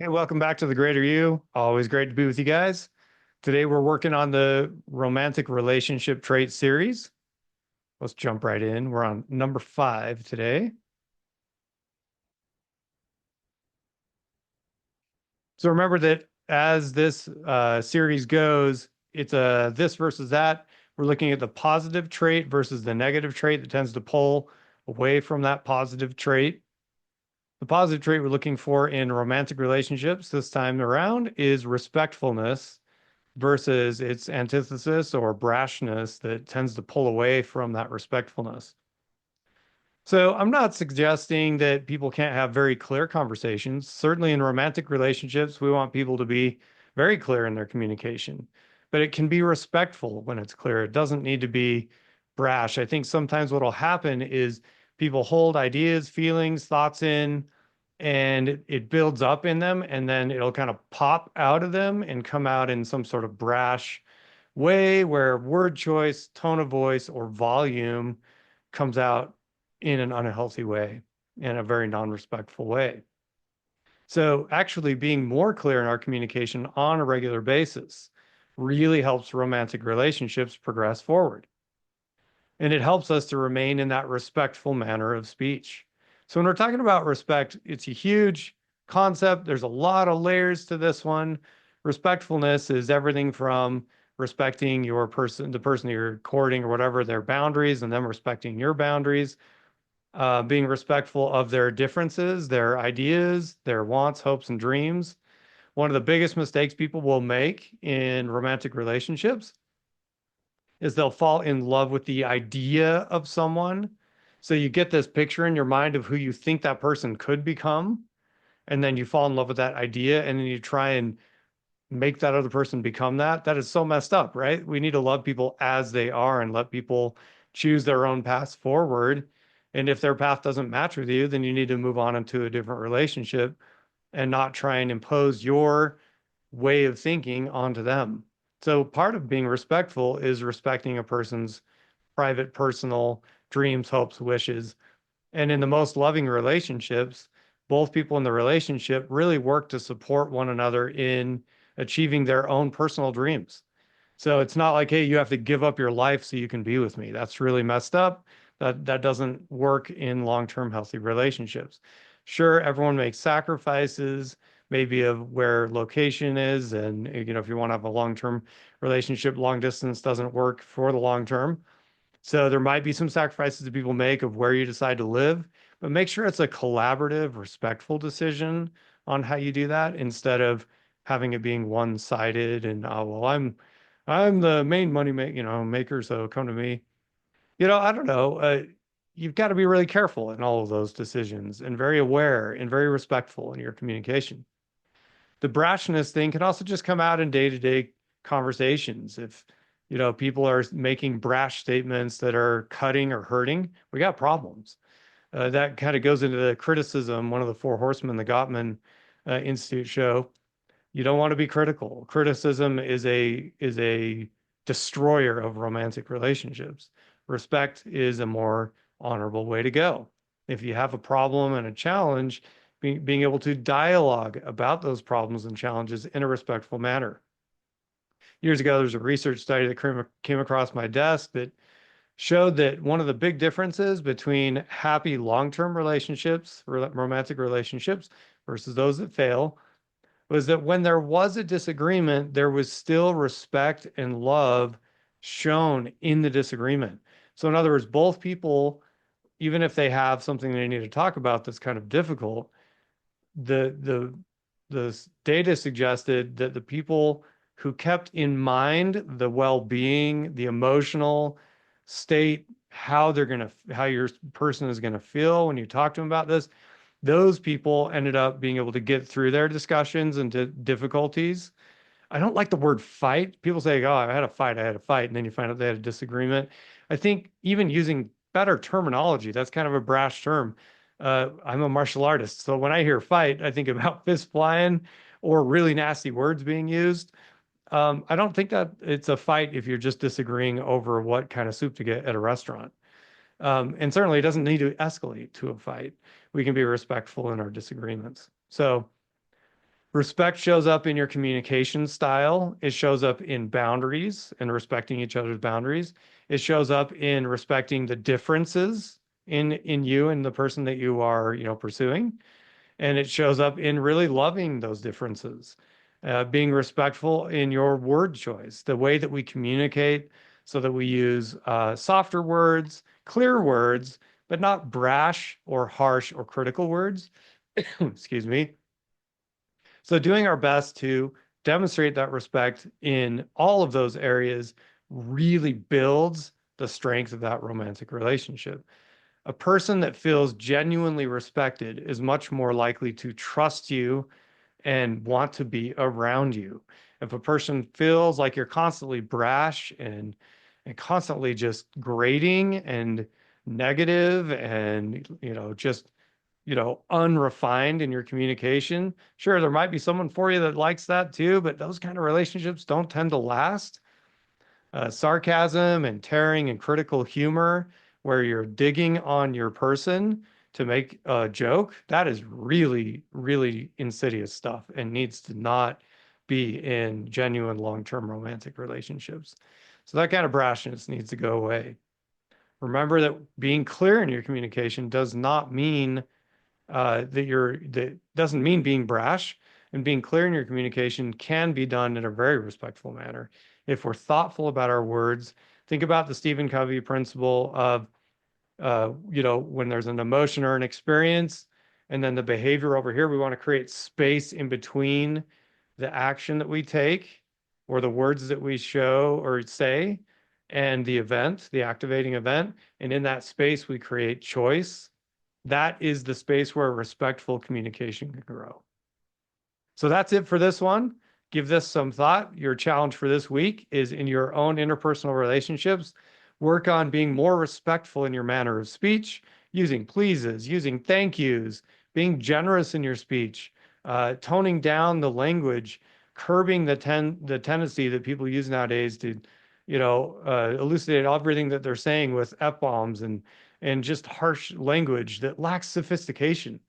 Hey, welcome back to the Greater You. Always great to be with you guys. Today we're working on the romantic relationship trait series. Let's jump right in. We're on number 5 today. So remember that as this series goes, it's a this versus that. We're looking at the positive trait versus the negative trait that tends to pull away from that positive trait. The positive trait we're looking for in romantic relationships this time around is respectfulness versus its antithesis or brashness that tends to pull away from that respectfulness. So I'm not suggesting that people can't have very clear conversations. Certainly in romantic relationships, we want people to be very clear in their communication, but it can be respectful when it's clear. It doesn't need to be brash. I think sometimes what will happen is people hold ideas, feelings, thoughts in, and it builds up in them, and then it'll kind of pop out of them and come out in some sort of brash way where word choice, tone of voice, or volume comes out in an unhealthy way, in a very non-respectful way. So actually being more clear in our communication on a regular basis really helps romantic relationships progress forward. And it helps us to remain in that respectful manner of speech. So when we're talking about respect, it's a huge concept. There's a lot of layers to this one. Respectfulness is everything from respecting your person, the person you're courting or whatever, their boundaries, and them respecting your boundaries, being respectful of their differences, their ideas, their wants, hopes, and dreams. One of the biggest mistakes people will make in romantic relationships is they'll fall in love with the idea of someone. So you get this picture in your mind of who you think that person could become, and then you fall in love with that idea, and then you try and make that other person become that. That is so messed up, right? We need to love people as they are and let people choose their own paths forward. And if their path doesn't match with you, then you need to move on into a different relationship and not try and impose your way of thinking onto them. So part of being respectful is respecting a person's private, personal dreams, hopes, wishes. And in the most loving relationships, both people in the relationship really work to support one another in achieving their own personal dreams. So it's not like, hey, you have to give up your life so you can be with me. That's really messed up. That doesn't work in long-term healthy relationships. Sure, everyone makes sacrifices, maybe of where location is, and if you want to have a long-term relationship, long distance doesn't work for the long term. So there might be some sacrifices that people make of where you decide to live, but make sure it's a collaborative, respectful decision on how you do that instead of having it being one-sided and oh well, I'm the main maker, so come to me. I don't know. You've got to be really careful in all of those decisions and very aware and very respectful in your communication. The brashness thing can also just come out in day-to-day conversations. If, people are making brash statements that are cutting or hurting, we got problems. That kind of goes into the criticism, one of the four horsemen, the Gottman Institute show. You don't want to be critical. Criticism is a destroyer of romantic relationships. Respect is a more honorable way to go. If you have a problem and a challenge, being able to dialogue about those problems and challenges in a respectful manner. Years ago, there's a research study that came across my desk that showed that one of the big differences between happy long-term relationships, romantic relationships, versus those that fail was that when there was a disagreement, there was still respect and love shown in the disagreement. So, in other words, both people, even if they have something they need to talk about that's kind of difficult, the data suggested that the people who kept in mind the well-being, the emotional state, how your person is gonna feel when you talk to them about this, those people ended up being able to get through their discussions and difficulties. I don't like the word fight. People say, "Oh, I had a fight, I had a fight," and then you find out they had a disagreement. I think even using better terminology, that's kind of a brash term. I'm a martial artist, so when I hear fight, I think about fist flying or really nasty words being used. I don't think that it's a fight if you're just disagreeing over what kind of soup to get at a restaurant. And certainly it doesn't need to escalate to a fight. We can be respectful in our disagreements. So Respect shows up in your communication style. It shows up in boundaries and respecting each other's boundaries. It shows up in respecting the differences in you and the person that you are, pursuing. And it shows up in really loving those differences, being respectful in your word choice, the way that we communicate, so that we use softer words, clear words, but not brash or harsh or critical words. Excuse me. So doing our best to demonstrate that respect in all of those areas really builds the strength of that romantic relationship. A person that feels genuinely respected is much more likely to trust you and want to be around you. If a person feels like you're constantly brash and constantly just grating and negative and just unrefined in your communication, sure, there might be someone for you that likes that too, but those kind of relationships don't tend to last. Sarcasm and tearing and critical humor, where you're digging on your person to make a joke, that is really, really insidious stuff and needs to not be in genuine long-term romantic relationships. So that kind of brashness needs to go away. Remember that being clear in your communication does not mean that doesn't mean being brash, and being clear in your communication can be done in a very respectful manner. If we're thoughtful about our words, think about the Stephen Covey principle of, when there's an emotion or an experience, and then the behavior over here, we want to create space in between the action that we take or the words that we show or say and the event, the activating event. And in that space, we create choice. That is the space where respectful communication can grow. So that's it for this one. Give this some thought. Your challenge for this week is in your own interpersonal relationships. Work on being more respectful in your manner of speech, using pleases, using thank yous, being generous in your speech, toning down the language, curbing the tendency that people use nowadays to, elucidate everything that they're saying with F-bombs and just harsh language that lacks sophistication.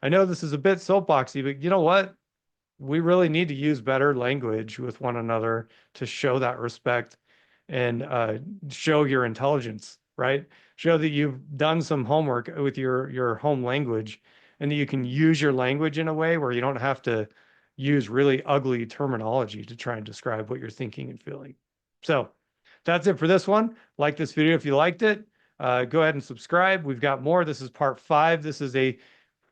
I know this is a bit soapboxy, but you know what? We really need to use better language with one another to show that respect and show your intelligence, right? Show that you've done some homework with your home language and that you can use your language in a way where you don't have to use really ugly terminology to try and describe what you're thinking and feeling. So that's it for this one. Like this video if you liked it. Go ahead and subscribe. We've got more. This is part 5. This is a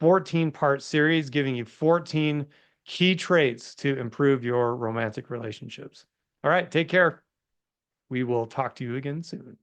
14-part series giving you 14 key traits to improve your romantic relationships. All right, take care. We will talk to you again soon.